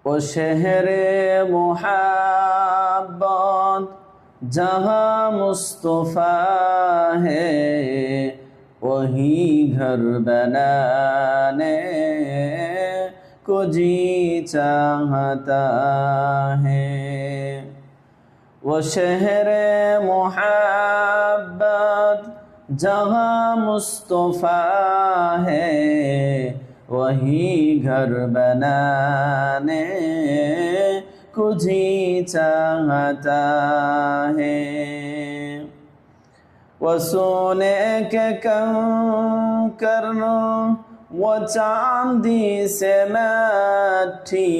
वो शहरे मुहब्बत जहाँ मुस्तफ़ा है, वही घर बनाने को जी चाहता है। वो शहरे मुहब्बत जहाँ मुस्तफ़ा है, वही घर बनाने को जी चाहता है। वो सोने के कंकर वो चांदी से मट्टी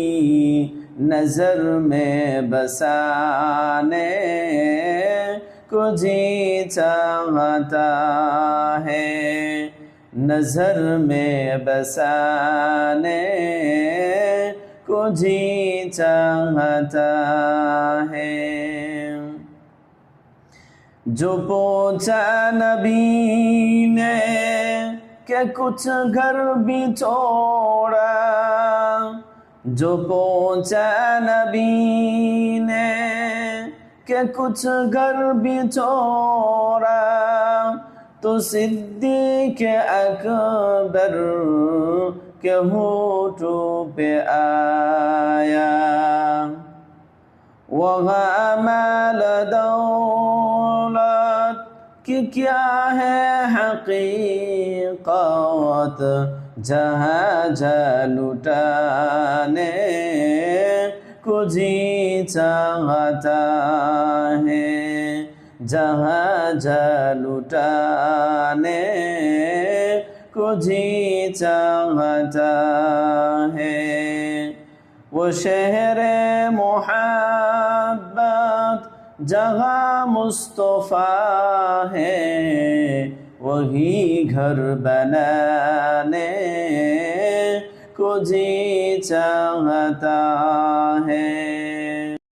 नजर में बसाने को जी चाहता है। नजर में बसाने को जी चाहता है। जो पूछा नबी ने कि कुछ घर भी छोड़ा, जो पूछा नबी ने कि कुछ घर भी छोड़ा, तो सिद्दीक़ अकबर के होठों पे आया। वहाँ माल दौलत कि क्या है हकीकत, जहाँ लुटाने को जी चाहता है। जहाँ लुटाने को जी चाहता है। वो शहरे मुहब्बत जहाँ मुस्तफ़ा है, वही घर बनाने को जी चाहता है।